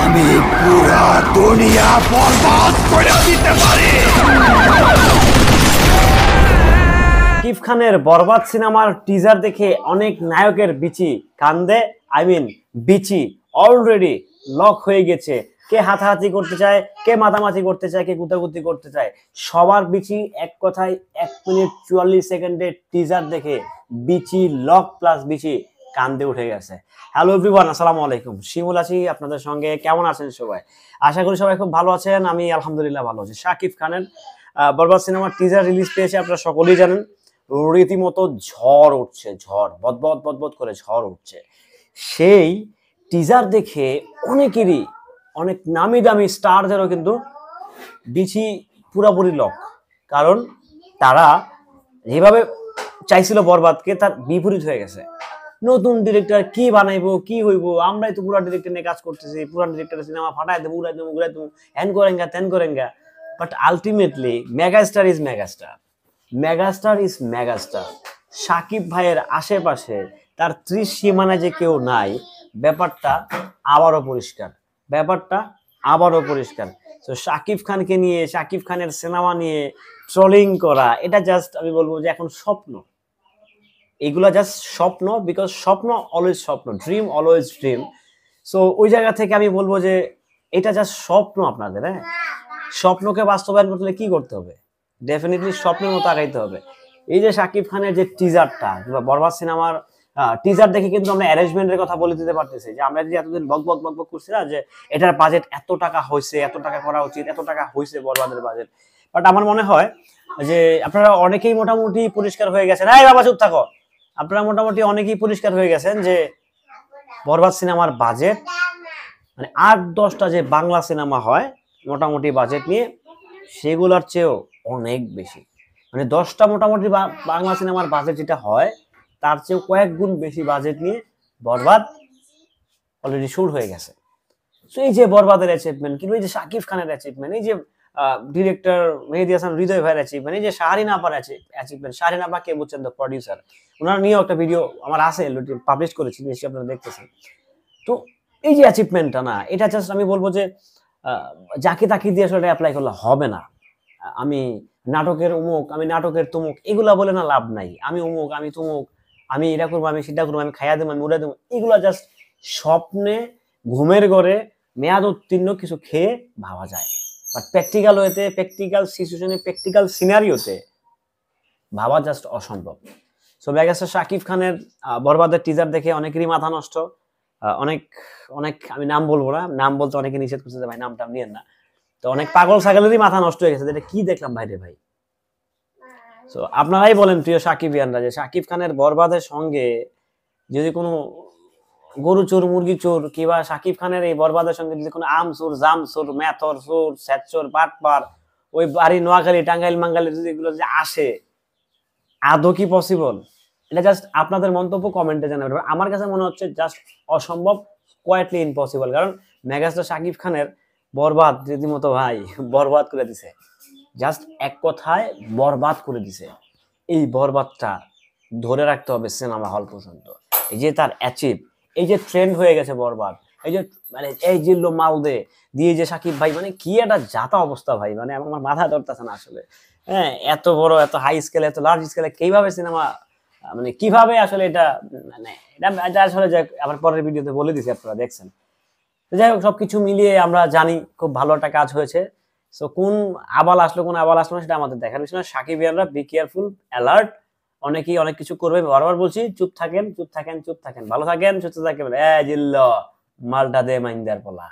আমি পুরা দুনিয়া বরবাদ করে দিতে পারি। শাকিব খানের বরবাদ সিনেমার টিজার দেখে অনেক নায়কের বিচি কান্দে, বিচি অলরেডি লক হয়ে গেছে। কে হাতাহাতি করতে চায়, কে মাতামাতি করতে চায়, কে গুতাগুতি করতে চায়, সবার বিচি এক কথায় 1 মিনিট 44 সেকেন্ডের টিজার দেখে বিচি লক প্লাস বিচি কান্দে উঠে গেছে। হ্যালো এভরিওয়ান, আসসালামু আলাইকুম। শিমুল আছি আপনাদের সঙ্গে। কেমন আছেন সবাই? আশা করি সবাই খুব ভালো আছেন। আমি আলহামদুলিল্লাহ ভালো আছি। শাকিব খানের বরবাদ সিনেমার টিজার রিলিজ পেয়েছে, আপনারা সকলেই জানেন। রীতিমতো ঝড় উঠছে, ঝড় বদবদ বদবদ করে ঝড় উঠছে। সেই টিজার দেখে অনেকেরই, অনেক নামি দামি স্টারদেরও কিন্তু বিচি পুরাপুরি লক। কারণ তারা যেভাবে চাইছিল বরবাদকে, তার বিপরীত হয়ে গেছে। নতুন ডিরেক্টর কি বানাইবো, কি হইব, আমরাই তো পুরা ডিরেক্টর নিয়ে কাজ করতেছি, পুরা ডিরেক্টরের সিনেমা ফাটাই দেবো, উড়াই দেবো, ঘুরাই দেবো, হ্যান করেঙ্গা ত্যান করেঙ্গা। But ultimately megastar is megastar, megastar is megastar. Shakib ভাইয়ের আশেপাশে তার ত্রিসীমানায় যে কেউ নাই, ব্যাপারটা আবারও পরিষ্কার, ব্যাপারটা আবারও পরিষ্কার। তো শাকিব খানকে নিয়ে, শাকিব খানের সিনেমা নিয়ে ট্রলিং করা, এটা জাস্ট আমি বলবো যে এখন স্বপ্ন। এগুলো জাস্ট স্বপ্ন, বিকজ স্বপ্ন অলওয়েজ স্বপ্ন, ড্রিম অলওয়েজ ড্রিম। সো ওই জায়গা থেকে আমি বলবো যে এটা জাস্ট স্বপ্ন আপনাদের। হ্যাঁ, স্বপ্নকে বাস্তবায়ন করতে হলে কি করতে হবে? ডেফিনেটলি স্বপ্নের মতো আগাইতে হবে। এই যে শাকিব খানের যে টিজারটা, বরবাদ সিনেমার টিজার দেখে কিন্তু আমরা অ্যারেঞ্জমেন্টের কথা বলে দিতে পারতেছি যে আমরা যে এতদিন বক বক বক বক করছি না, যে এটার বাজেট এত টাকা হয়েছে, এত টাকা করা উচিত, এত টাকা হয়েছে বরবাদের বাজেট। বাট আমার মনে হয় যে আপনারা অনেকেই মোটামুটি পরিষ্কার হয়ে গেছেন। এই বাবা চুপ থাকো। আপনারা মোটামুটি অনেকেই পরিষ্কার হয়ে গেছেন যে বরবাদ সিনেমার বাজেট, মানে 8-10টা যে বাংলা সিনেমা হয় মোটামুটি বাজেট নিয়ে, সেগুলোর চেয়েও অনেক বেশি। মানে 10টা মোটামুটি বাংলা সিনেমার বাজেট যেটা হয়, তার চেয়েও কয়েক গুণ বেশি বাজেট নিয়ে বরবাদ অলরেডি শুরু হয়ে গেছে। তো এই যে বরবাদের অ্যাচিভমেন্ট, কিন্তু এই যে শাকিব খানের অ্যাচিভমেন্ট, এই যে ডিরেক্টর মেহেদী হাসান হৃদয় ভাইয়ের অ্যাচিভমেন্ট, এই যে শাহরিন আপার অ্যাচিভমেন্ট। শাহরিন আপা কে বুঝছেন, তো প্রডিউসার, ওনার নিয়েও একটা ভিডিও আমার আছে, পাবলিশ করেছি, নিশ্চয়ই আপনারা দেখতেছেন। তো এই যে অ্যাচিভমেন্টটা না, এটা জাস্ট আমি বলবো যে যাকে তাকে দিয়ে আসলে অ্যাপ্লাই করলে হবে না। আমি নাটকের অমুক, আমি নাটকের তমুক, এগুলা বলে না লাভ নাই। আমি অমুক, আমি তমুক, আমি এটা করবো, আমি সেটা করবো, আমি খাইয়া দেবো, আমি উড়াই দেবো, এগুলা জাস্ট স্বপ্নে, ঘুমের ঘরে মেয়াদ উত্তীর্ণ কিছু খেয়ে ভাবা যায়। বাট প্র্যাকটিক্যাল ওয়েতে, প্র্যাকটিক্যাল সিচুয়েশনে, প্র্যাকটিক্যাল সিনারিওতে ভাবা জাস্ট অসম্ভব। সো মেগাস্টার শাকিব খানের বরবাদের টিজার দেখে অনেকেরই মাথা নষ্ট। অনেক অনেক আমি নাম বলবো না, নাম বলতে অনেকে নিষেধ করছে যে ভাই নামটা নিয়েন না। তো অনেক পাগল ছাগলেরই মাথা নষ্ট হয়ে গেছে, এটা কি দেখলাম ভাই রে ভাই। তো আপনারাই বলেন প্রিয় সাকিবিয়ানরা, যে শাকিব খানের বরবাদের সঙ্গে যদি কোনো গরু চোর, মুরগি চোর, কিংবা শাকিব খানের এই বরবাদের সঙ্গে যদি কোনো আম চোর, জাম চোর, মেথর চোর, স্যাট চোর, বাটপার, ওই বাড়ি নোয়াখালী, টাঙ্গাইল মাঙ্গাইল যদি এগুলো যে আসে, আদৌ কি পসিবল? এটা জাস্ট আপনাদের মন্তব্য কমেন্টে জানাবেন। আমার কাছে মনে হচ্ছে জাস্ট অসম্ভব, কোয়াইটলি ইম্পসিবল। কারণ মেগাস্টার শাকিব খানের বরবাদ রীতিমতো ভাই বরবাদ করে দিছে, জাস্ট এক কথায় বরবাদ করে দিছে। এই বরবাদটা ধরে রাখতে হবে সিনেমা হল পর্যন্ত। এই যে তার অ্যাচিভ, এই যে ট্রেন্ড হয়ে গেছে বরবাদ, এই যে মানে এই জিল্লো মালদে দিয়ে যে শাকিব ভাই, মানে কি একটা জাতা অবস্থা ভাই, মানে আমার মাথা ধরতেছে না আসলে। হ্যাঁ, এত বড়, এত হাই স্কেলে, এত লার্জ স্কেলে কিভাবে সিনেমা, মানে কিভাবে আসলে এটা, মানে এটা আসলে যে আবার পরের ভিডিওতে বলে দিছি, আপনারা দেখছেন। যাই হোক, সবকিছু মিলিয়ে আমরা জানি খুব ভালো একটা কাজ হয়েছে। সো কোন আবাল আসলো, কোন আবাল আসলো সেটা আমাদের দেখার বিষয় না। সাকিবিয়ানরা বি কেয়ারফুল, অ্যালার্ট। অনেকেই অনেক কিছু করবে, বারবার বলছি চুপ থাকেন, চুপ থাকেন, চুপ থাকেন, ভালো থাকেন, সুস্থ থাকেন। জিল্ল মালটা দে মাইন্দার পোলা।